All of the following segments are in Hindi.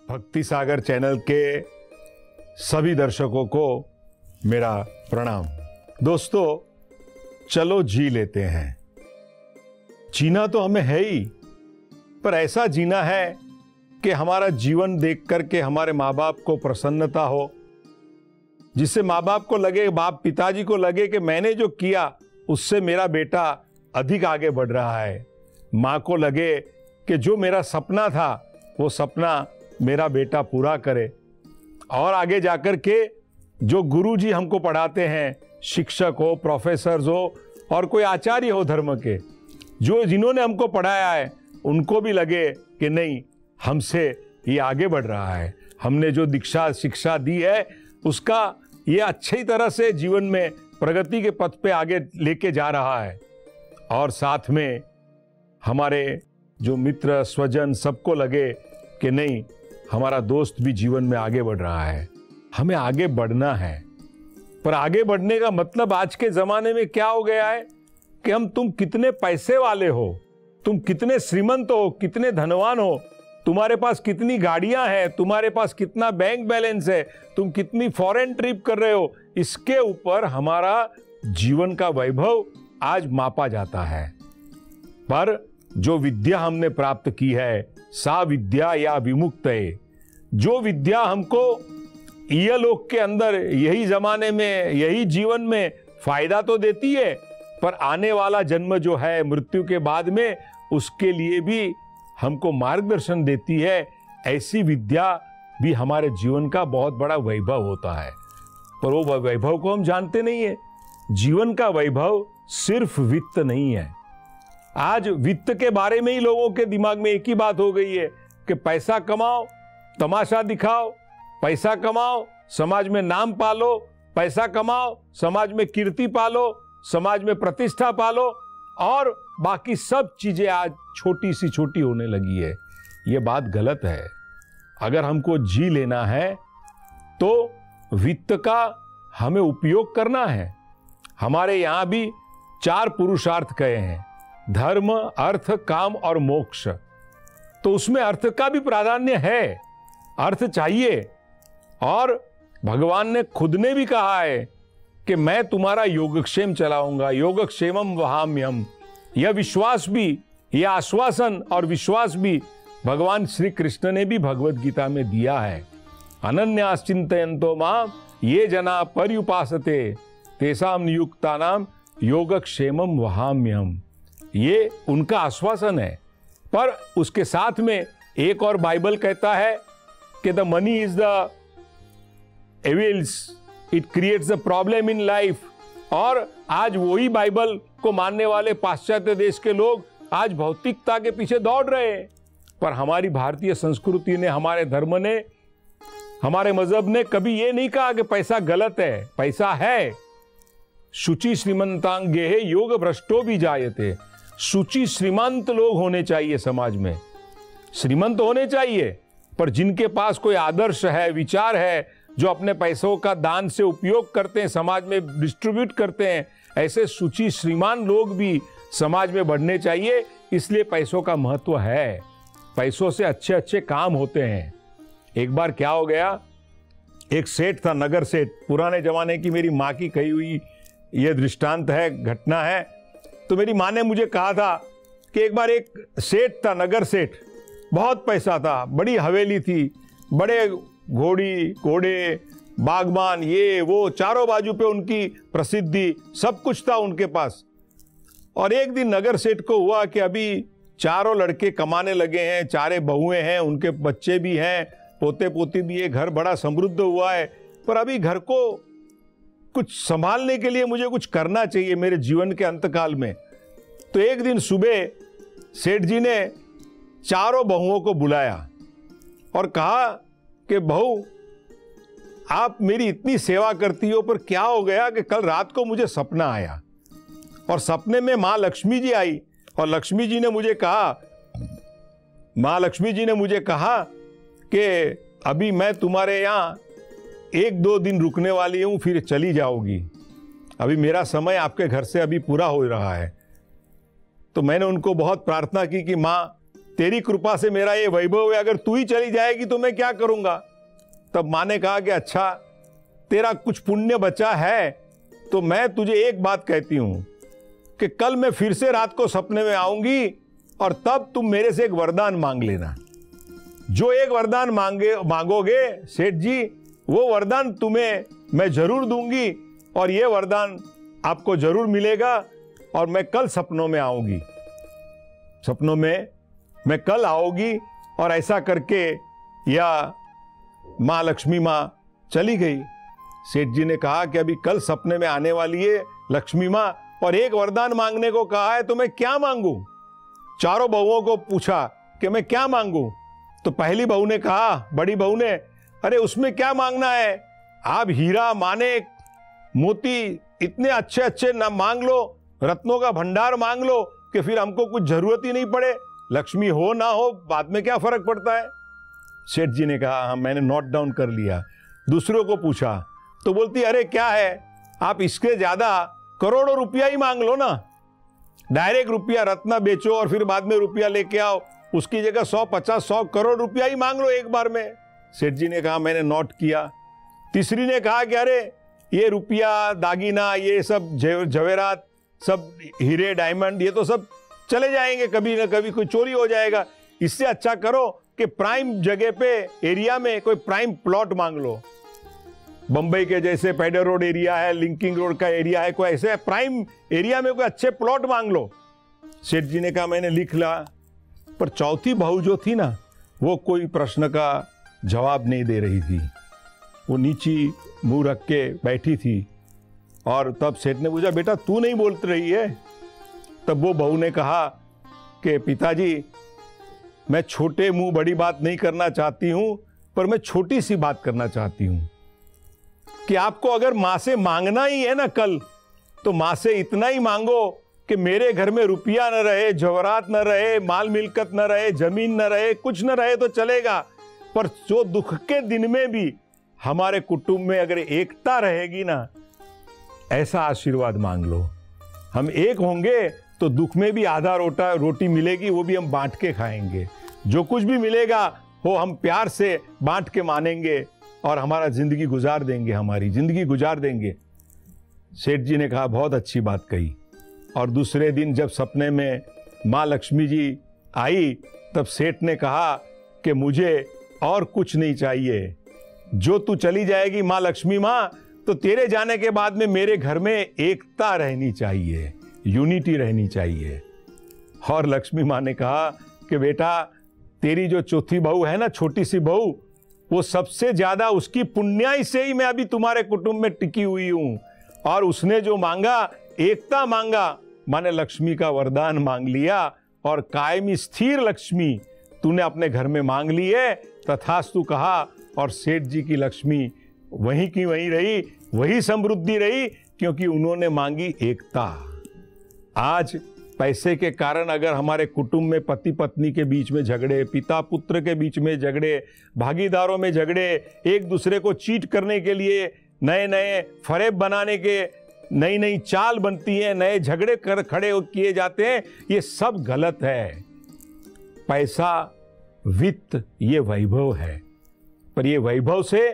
भक्ति सागर चैनल के सभी दर्शकों को मेरा प्रणाम। दोस्तों, चलो जी लेते हैं। जीना तो हमें है ही, पर ऐसा जीना है कि हमारा जीवन देख करके हमारे माँ बाप को प्रसन्नता हो, जिससे माँ बाप को लगे, बाप पिताजी को लगे कि मैंने जो किया उससे मेरा बेटा अधिक आगे बढ़ रहा है। माँ को लगे कि जो मेरा सपना था वो सपना मेरा बेटा पूरा करे। और आगे जाकर के जो गुरुजी हमको पढ़ाते हैं, शिक्षक हो, प्रोफेसर्स हो और कोई आचार्य हो धर्म के, जो जिन्होंने हमको पढ़ाया है, उनको भी लगे कि नहीं, हमसे ये आगे बढ़ रहा है, हमने जो दीक्षा शिक्षा दी है उसका ये अच्छी तरह से जीवन में प्रगति के पथ पे आगे लेके जा रहा है। और साथ में हमारे जो मित्र स्वजन सबको लगे कि नहीं, हमारा दोस्त भी जीवन में आगे बढ़ रहा है, हमें आगे बढ़ना है। पर आगे बढ़ने का मतलब आज के जमाने में क्या हो गया है कि तुम कितने पैसे वाले हो, तुम कितने श्रीमंत हो, कितने धनवान हो, तुम्हारे पास कितनी गाड़ियां हैं, तुम्हारे पास कितना बैंक बैलेंस है, तुम कितनी फॉरेन ट्रिप कर रहे हो, इसके ऊपर हमारा जीवन का वैभव आज मापा जाता है। पर जो विद्या हमने प्राप्त की है, सा विद्या या विमुक्त है, जो विद्या हमको यह लोक के अंदर, यही जमाने में, यही जीवन में फायदा तो देती है, पर आने वाला जन्म जो है मृत्यु के बाद में, उसके लिए भी हमको मार्गदर्शन देती है। ऐसी विद्या भी हमारे जीवन का बहुत बड़ा वैभव होता है, पर वो वैभव को हम जानते नहीं है। जीवन का वैभव सिर्फ वित्त नहीं है। आज वित्त के बारे में ही लोगों के दिमाग में एक ही बात हो गई है कि पैसा कमाओ, तमाशा दिखाओ, पैसा कमाओ, समाज में नाम पालो, पैसा कमाओ, समाज में कीर्ति पालो, समाज में प्रतिष्ठा पालो, और बाकी सब चीजें आज छोटी सी छोटी होने लगी है। ये बात गलत है। अगर हमको जी लेना है तो वित्त का हमें उपयोग करना है। हमारे यहां भी 4 पुरुषार्थ कहे हैं, धर्म, अर्थ, काम और मोक्ष। तो उसमें अर्थ का भी प्राधान्य है, अर्थ चाहिए। और भगवान ने खुद ने भी कहा है कि मैं तुम्हारा योगक्षेम चलाऊंगा, योगक्षेमम वहाम्यहम्। यह विश्वास भी, यह आश्वासन और विश्वास भी भगवान श्री कृष्ण ने भी भगवत गीता में दिया है। अनन्यास चिन्तयन्तो माम् ये जना पर्युपासते तेषां नियुक्तानां योगक्षेमम वहाम्यहम्। ये उनका आश्वासन है। पर उसके साथ में एक और बाइबल कहता है कि the money is the evils, it creates the problem in life. और आज वही बाइबल को मानने वाले पाश्चात्य देश के लोग आज भौतिकता के पीछे दौड़ रहे हैं। पर हमारी भारतीय संस्कृति ने, हमारे धर्म ने, हमारे मजहब ने कभी ये नहीं कहा कि पैसा गलत है। पैसा है। शुचि श्रीमंतांगे योग भ्रष्टो भी जायते। शुचि श्रीमंत लोग होने चाहिए, समाज में श्रीमंत होने चाहिए, पर जिनके पास कोई आदर्श है, विचार है, जो अपने पैसों का दान से उपयोग करते हैं, समाज में डिस्ट्रीब्यूट करते हैं, ऐसे शुचि श्रीमान लोग भी समाज में बढ़ने चाहिए। इसलिए पैसों का महत्व है। पैसों से अच्छे अच्छे काम होते हैं। एक बार क्या हो गया, एक सेठ था, नगर सेठ, पुराने जमाने की मेरी माँ की कही हुई यह दृष्टांत है, घटना है। तो मेरी माँ ने मुझे कहा था कि एक बार एक सेठ था, नगर सेठ, बहुत पैसा था, बड़ी हवेली थी, बड़े घोड़े, बागबान, ये वो, चारों बाजू पे उनकी प्रसिद्धि, सब कुछ था उनके पास। और एक दिन नगर सेठ को हुआ कि अभी चारों लड़के कमाने लगे हैं, 4 बहुएं हैं, उनके बच्चे भी हैं, पोते पोती भी है, घर बड़ा समृद्ध हुआ है, पर अभी घर को कुछ संभालने के लिए मुझे कुछ करना चाहिए मेरे जीवन के अंतकाल में। तो एक दिन सुबह सेठ जी ने चारों बहुओं को बुलाया और कहा कि बहू, आप मेरी इतनी सेवा करती हो, पर क्या हो गया कि कल रात को मुझे सपना आया, और सपने में माँ लक्ष्मी जी आई, और लक्ष्मी जी ने मुझे कहा कि अभी मैं तुम्हारे यहाँ 1-2 दिन रुकने वाली हूं, फिर चली जाओगी, अभी मेरा समय आपके घर से अभी पूरा हो रहा है। तो मैंने उनको बहुत प्रार्थना की कि माँ तेरी कृपा से मेरा ये वैभव है, अगर तू ही चली जाएगी तो मैं क्या करूंगा। तब माँ ने कहा कि अच्छा, तेरा कुछ पुण्य बचा है तो मैं तुझे एक बात कहती हूं कि कल मैं फिर से रात को सपने में आऊंगी और तब तुम मेरे से एक वरदान मांग लेना। जो एक वरदान मांगोगे सेठ जी, वो वरदान तुम्हें मैं जरूर दूंगी और ये वरदान आपको जरूर मिलेगा। और मैं कल सपनों में आऊंगी, सपनों में मैं कल आऊंगी। और ऐसा करके या माँ लक्ष्मी माँ चली गई। सेठ जी ने कहा कि अभी कल सपने में आने वाली है लक्ष्मी माँ और एक वरदान मांगने को कहा है, तो मैं क्या मांगू। चारों बहुओं को पूछा कि मैं क्या मांगू। तो पहली बहू ने कहा, बड़ी बहू ने, अरे उसमें क्या मांगना है, आप हीरा मानिक मोती इतने अच्छे अच्छे ना मांग लो, रत्नों का भंडार मांग लो कि फिर हमको कुछ जरूरत ही नहीं पड़े, लक्ष्मी हो ना हो बाद में क्या फर्क पड़ता है। सेठ जी ने कहा, हाँ मैंने नोट डाउन कर लिया। दूसरों को पूछा तो बोलती, अरे क्या है, आप इसके ज्यादा करोड़ों रुपया ही मांग लो ना, डायरेक्ट रुपया रत्ना बेचो और फिर बाद में रुपया लेके आओ, उसकी जगह 100-50-100 करोड़ रुपया ही मांग लो एक बार में। सेठ जी ने कहा, मैंने नोट किया। तीसरी ने कहा कि अरे ये रुपया दागीना ये सब जवेरात सब हीरे डायमंड ये तो सब चले जाएंगे, कभी ना कभी कोई चोरी हो जाएगा, इससे अच्छा करो कि प्राइम जगह पे एरिया में कोई प्राइम प्लॉट मांग लो। बंबई के जैसे पेडर रोड एरिया है, लिंकिंग रोड का एरिया है, कोई ऐसे प्राइम एरिया में कोई अच्छे प्लॉट मांग लो। सेठ जी ने कहा, मैंने लिख ला। पर चौथी बहू जो थी ना, वो कोई प्रश्न का जवाब नहीं दे रही थी, वो नीची मुंह रख के बैठी थी। और तब सेठ ने पूछा, बेटा तू नहीं बोल रही है। तब वो बहू ने कहा कि पिताजी, मैं छोटे मुंह बड़ी बात नहीं करना चाहती हूं, पर मैं छोटी सी बात करना चाहती हूं कि आपको अगर मां से मांगना ही है ना कल, तो मां से इतना ही मांगो कि मेरे घर में रुपया न रहे, जवाहरात न रहे, माल मिल्कत न रहे, जमीन न रहे, कुछ न रहे तो चलेगा, पर जो दुख के दिन में भी हमारे कुटुंब में अगर एकता रहेगी ना, ऐसा आशीर्वाद मांग लो। हम एक होंगे तो दुख में भी आधा रोटी मिलेगी, वो भी हम बांट के खाएंगे। जो कुछ भी मिलेगा वो हम प्यार से बांट के मानेंगे और हमारा जिंदगी गुजार देंगे, हमारी जिंदगी गुजार देंगे। सेठ जी ने कहा, बहुत अच्छी बात कही। और दूसरे दिन जब सपने में माँ लक्ष्मी जी आई, तब सेठ ने कहा कि मुझे और कुछ नहीं चाहिए, जो तू चली जाएगी माँ लक्ष्मी माँ, तो तेरे जाने के बाद में मेरे घर में एकता रहनी चाहिए, यूनिटी रहनी चाहिए। और लक्ष्मी माँ ने कहा कि बेटा तेरी जो चौथी बहू है ना, छोटी सी बहू, वो सबसे ज्यादा उसकी पुण्याई से ही मैं अभी तुम्हारे कुटुंब में टिकी हुई हूं। और उसने जो मांगा, एकता मांगा, माने लक्ष्मी का वरदान मांग लिया और कायमी स्थिर लक्ष्मी तूने अपने घर में मांग ली है, तथास्तु कहा। और सेठ जी की लक्ष्मी वहीं की वहीं रही, वही समृद्धि रही, क्योंकि उन्होंने मांगी एकता। आज पैसे के कारण अगर हमारे कुटुंब में पति पत्नी के बीच में झगड़े, पिता पुत्र के बीच में झगड़े, भागीदारों में झगड़े, एक दूसरे को चीट करने के लिए नए नए फरेब बनाने के नई नई चाल बनती है, नए झगड़े खड़े किए जाते हैं, ये सब गलत है। पैसा, वित्त ये वैभव है, पर ये वैभव से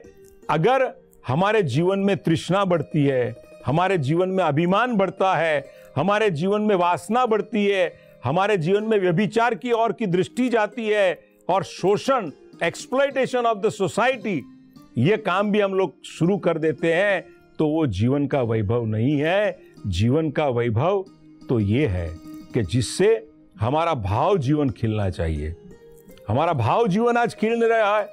अगर हमारे जीवन में तृष्णा बढ़ती है, हमारे जीवन में अभिमान बढ़ता है, हमारे जीवन में वासना बढ़ती है, हमारे जीवन में व्यभिचार की ओर की दृष्टि जाती है और शोषण, एक्सप्लॉयटेशन ऑफ द सोसाइटी, ये काम भी हम लोग शुरू कर देते हैं, तो वो जीवन का वैभव नहीं है। जीवन का वैभव तो ये है कि जिससे हमारा भाव जीवन खिलना चाहिए। हमारा भाव जीवन आज खिल नहीं रहा है।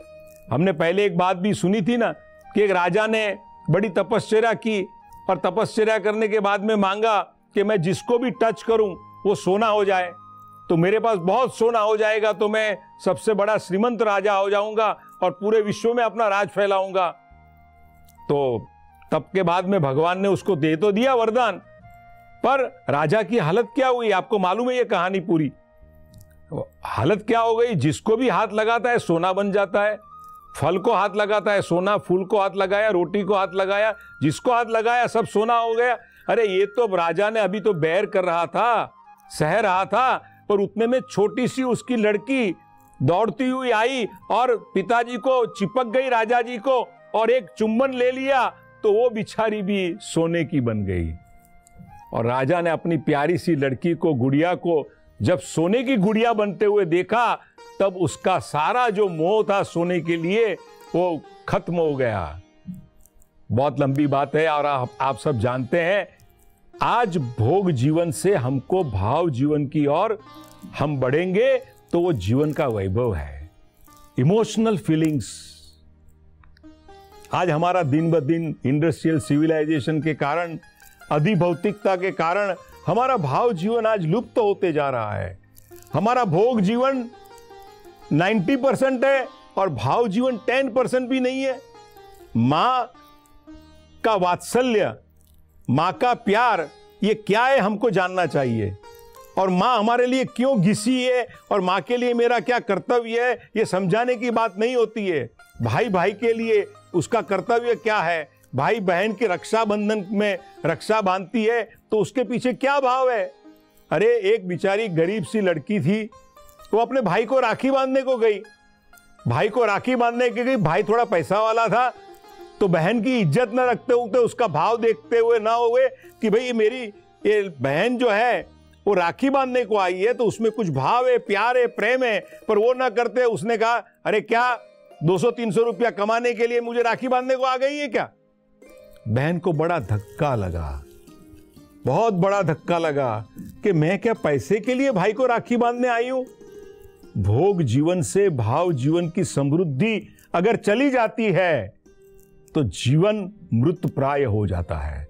हमने पहले एक बात भी सुनी थी ना कि एक राजा ने बड़ी तपस्या की और तपस्या करने के बाद में मांगा कि मैं जिसको भी टच करूं वो सोना हो जाए, तो मेरे पास बहुत सोना हो जाएगा, तो मैं सबसे बड़ा श्रीमंत राजा हो जाऊंगा और पूरे विश्व में अपना राज फैलाऊंगा। तो तब के बाद में भगवान ने उसको दे तो दिया वरदान, पर राजा की हालत क्या हुई आपको मालूम है ये कहानी पूरी। हालत क्या हो गई, जिसको भी हाथ लगाता है सोना बन जाता है, फल को हाथ लगाता है सोना, फूल को हाथ लगाया, रोटी को हाथ लगाया, जिसको हाथ लगाया सब सोना हो गया। अरे ये तो राजा ने अभी तो बैर कर रहा था, सह रहा था, पर उतने में छोटी सी उसकी लड़की दौड़ती हुई आई और पिताजी को चिपक गई, राजा जी को, और एक चुम्बन ले लिया तो वो बिचारी भी सोने की बन गई। और राजा ने अपनी प्यारी सी लड़की को, गुड़िया को, जब सोने की गुड़िया बनते हुए देखा तब उसका सारा जो मोह था सोने के लिए वो खत्म हो गया। बहुत लंबी बात है और आप सब जानते हैं, आज भोग जीवन से हमको भाव जीवन की ओर हम बढ़ेंगे तो वो जीवन का वैभव है, इमोशनल फीलिंग्स। आज हमारा दिन ब दिन इंडस्ट्रियल सिविलाइजेशन के कारण, अधिभौतिकता के कारण हमारा भाव जीवन आज लुप्त होते जा रहा है। हमारा भोग जीवन 90% है और भाव जीवन 10% भी नहीं है। मां का वात्सल्य, मां का प्यार, ये क्या है हमको जानना चाहिए। और मां हमारे लिए क्यों घिसी है और मां के लिए मेरा क्या कर्तव्य है, ये समझाने की बात नहीं होती है। भाई भाई के लिए उसका कर्तव्य क्या है, भाई बहन के रक्षाबंधन में रक्षा बांधती है तो उसके पीछे क्या भाव है। अरे एक बेचारी गरीब सी लड़की थी, वो अपने भाई को राखी बांधने को गई। भाई को राखी बांधने के गई, भाई थोड़ा पैसा वाला था तो बहन की इज्जत न रखते हुए, उसका भाव देखते हुए ना हुए कि भाई मेरी ये बहन जो है वो राखी बांधने को आई है तो उसमें कुछ भाव है, प्यार है, प्रेम है, पर वो ना करते उसने कहा अरे क्या 200-300 रुपया कमाने के लिए मुझे राखी बांधने को आ गई है क्या। बहन को बड़ा धक्का लगा, बहुत बड़ा धक्का लगा कि मैं क्या पैसे के लिए भाई को राखी बांधने आई हूं। भोग जीवन से भाव जीवन की समृद्धि अगर चली जाती है तो जीवन मृत प्राय हो जाता है।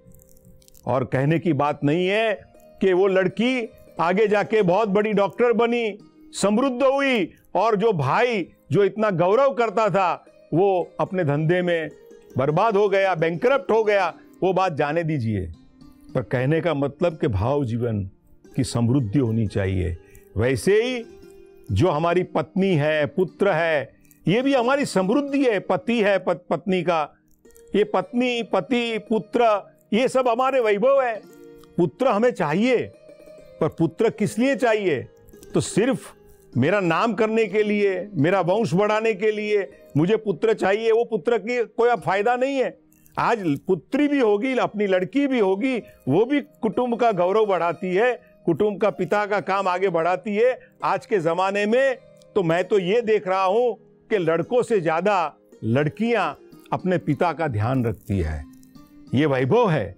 और कहने की बात नहीं है कि वो लड़की आगे जाके बहुत बड़ी डॉक्टर बनी, समृद्ध हुई, और जो भाई जो इतना गौरव करता था वो अपने धंधे में बर्बाद हो गया, बैंकरप्ट हो गया। वो बात जाने दीजिए, पर कहने का मतलब कि भाव जीवन की समृद्धि होनी चाहिए। वैसे ही जो हमारी पत्नी है, पुत्र है, ये भी हमारी समृद्धि है। पति है, पत्नी का, ये पत्नी, पति, पुत्र, ये सब हमारे वैभव है। पुत्र हमें चाहिए, पर पुत्र किस लिए चाहिए? तो सिर्फ मेरा नाम करने के लिए, मेरा वंश बढ़ाने के लिए मुझे पुत्र चाहिए। वो पुत्र की कोई फायदा नहीं है। आज पुत्री भी होगी, अपनी लड़की भी होगी, वो भी कुटुंब का गौरव बढ़ाती है, कुटुंब का, पिता का काम आगे बढ़ाती है। आज के जमाने में तो मैं तो ये देख रहा हूं कि लड़कों से ज्यादा लड़कियां अपने पिता का ध्यान रखती है। ये वैभव है।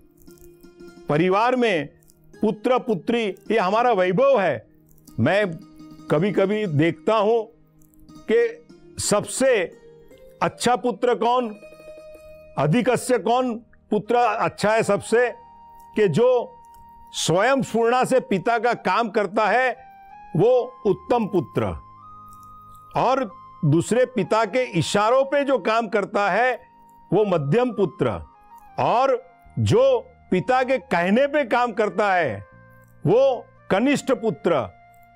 परिवार में पुत्र पुत्री ये हमारा वैभव है। मैं कभी कभी देखता हूं कि सबसे अच्छा पुत्र कौन, अधिकस्य कौन पुत्र अच्छा है सबसे, कि जो स्वयं स्फूर्णा से पिता का काम करता है वो उत्तम पुत्र, और दूसरे पिता के इशारों पे जो काम करता है वो मध्यम पुत्र, और जो पिता के कहने पे काम करता है वो कनिष्ठ पुत्र,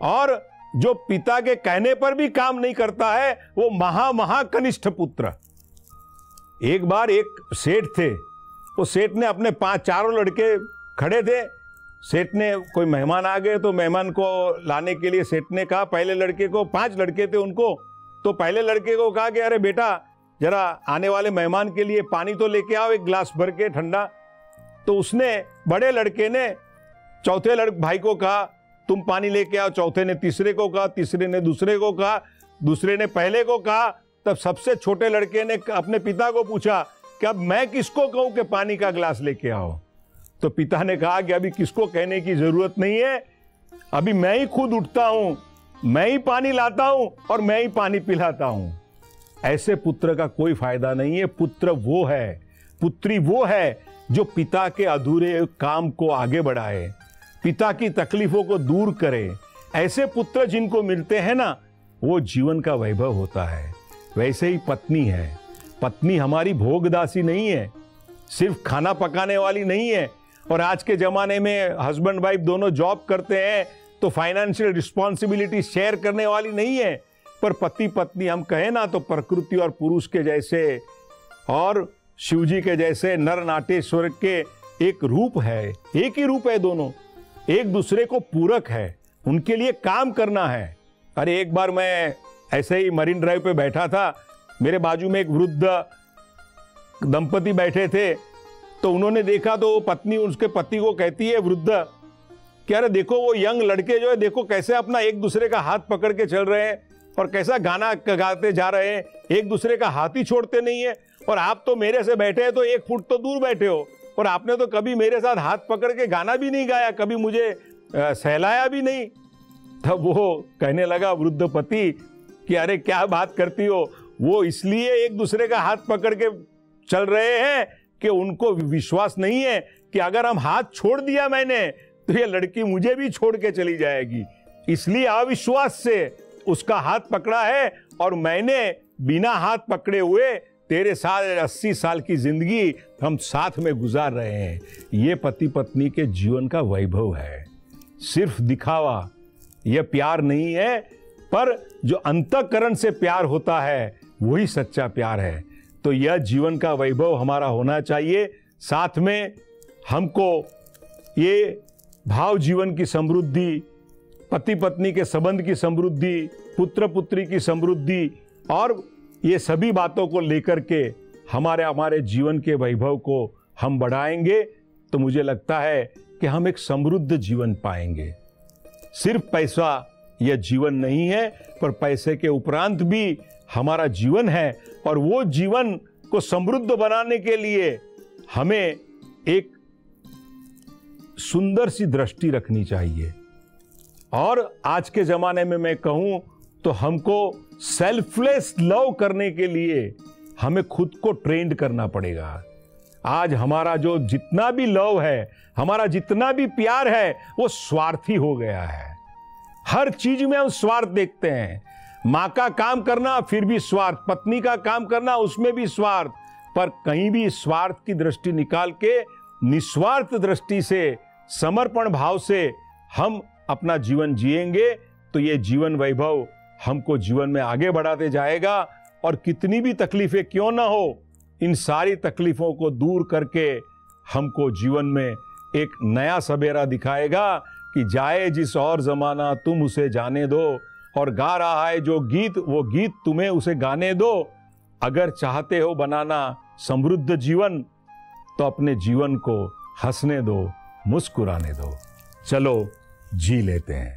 और जो पिता के कहने पर भी काम नहीं करता है वो महा कनिष्ठ पुत्र। एक बार एक सेठ थे, वो सेठ ने अपने 4 लड़के खड़े थे। सेठ ने, कोई मेहमान आ गए तो मेहमान को लाने के लिए सेठ ने कहा, पहले लड़के को, 5 लड़के थे उनको, तो पहले लड़के को कहा कि अरे बेटा जरा आने वाले मेहमान के लिए पानी तो लेके आओ, एक गिलास भर के ठंडा। तो उसने, बड़े लड़के ने चौथे भाई को कहा तुम पानी लेके आओ, चौथे ने तीसरे को कहा, तीसरे ने दूसरे को कहा, दूसरे ने पहले को कहा। तब सबसे छोटे लड़के ने अपने पिता को पूछा कि अब मैं किसको कहूं कि पानी का गिलास लेके आओ। तो पिता ने कहा कि अभी किसको कहने की जरूरत नहीं है, अभी मैं ही खुद उठता हूं, मैं ही पानी लाता हूं और मैं ही पानी पिलाता हूं। ऐसे पुत्र का कोई फायदा नहीं है। पुत्र वो है, पुत्री वो है जो पिता के अधूरे काम को आगे बढ़ाए, पिता की तकलीफों को दूर करे। ऐसे पुत्र जिनको मिलते हैं ना, वो जीवन का वैभव होता है। वैसे ही पत्नी है। पत्नी हमारी भोगदासी नहीं है, सिर्फ खाना पकाने वाली नहीं है। और आज के जमाने में हस्बैंड वाइफ दोनों जॉब करते हैं तो फाइनेंशियल रिस्पॉन्सिबिलिटी शेयर करने वाली नहीं है। पर पति पत्नी हम कहें ना तो प्रकृति और पुरुष के जैसे और शिवजी के जैसे नर नाटेश्वर के एक रूप है, एक ही रूप है। दोनों एक दूसरे को पूरक है। उनके लिए काम करना है। अरे एक बार मैं ऐसे ही मरीन ड्राइव पे बैठा था, मेरे बाजू में एक वृद्ध दंपति बैठे थे, तो उन्होंने देखा तो वो पत्नी उसके पति को कहती है, वृद्ध, कि अरे देखो वो यंग लड़के जो है, देखो कैसे अपना एक दूसरे का हाथ पकड़ के चल रहे हैं और कैसा गाना गाते जा रहे हैं, एक दूसरे का हाथ ही छोड़ते नहीं है। और आप तो मेरे से बैठे हैं तो 1 फुट तो दूर बैठे हो, और आपने तो कभी मेरे साथ हाथ पकड़ के गाना भी नहीं गाया, कभी मुझे सहलाया भी नहीं। तब वो कहने लगा वृद्ध पति कि अरे क्या बात करती हो, वो इसलिए एक दूसरे का हाथ पकड़ के चल रहे हैं कि उनको विश्वास नहीं है कि अगर हम हाथ छोड़ दिया मैंने तो ये लड़की मुझे भी छोड़ के चली जाएगी, इसलिए अविश्वास से उसका हाथ पकड़ा है, और मैंने बिना हाथ पकड़े हुए तेरे साथ 80 साल की जिंदगी हम साथ में गुजार रहे हैं। ये पति पत्नी के जीवन का वैभव है। सिर्फ दिखावा यह प्यार नहीं है, पर जो अंतःकरण से प्यार होता है वही सच्चा प्यार है। तो यह जीवन का वैभव हमारा होना चाहिए। साथ में हमको ये भाव जीवन की समृद्धि, पति पत्नी के संबंध की समृद्धि, पुत्र पुत्री की समृद्धि, और ये सभी बातों को लेकर के हमारे जीवन के वैभव को हम बढ़ाएंगे तो मुझे लगता है कि हम एक समृद्ध जीवन पाएंगे। सिर्फ पैसा यह जीवन नहीं है, पर पैसे के उपरांत भी हमारा जीवन है, और वो जीवन को समृद्ध बनाने के लिए हमें एक सुंदर सी दृष्टि रखनी चाहिए। और आज के जमाने में मैं कहूं तो हमको सेल्फलेस लव करने के लिए हमें खुद को ट्रेंड करना पड़ेगा। आज हमारा जो जितना भी लव है, हमारा जितना भी प्यार है, वो स्वार्थी हो गया है। हर चीज में हम स्वार्थ देखते हैं। माँ का काम करना फिर भी स्वार्थ, पत्नी का काम करना उसमें भी स्वार्थ, पर कहीं भी स्वार्थ की दृष्टि निकाल के निस्वार्थ दृष्टि से, समर्पण भाव से हम अपना जीवन जिएंगे तो ये जीवन वैभव हमको जीवन में आगे बढ़ाते जाएगा। और कितनी भी तकलीफें क्यों ना हो, इन सारी तकलीफों को दूर करके हमको जीवन में एक नया सवेरा दिखाएगा कि जाए जिस और जमाना तुम उसे जाने दो, और गा रहा है जो गीत वो गीत तुम्हें उसे गाने दो। अगर चाहते हो बनाना समृद्ध जीवन तो अपने जीवन को हंसने दो, मुस्कुराने दो। चलो जी लेते हैं।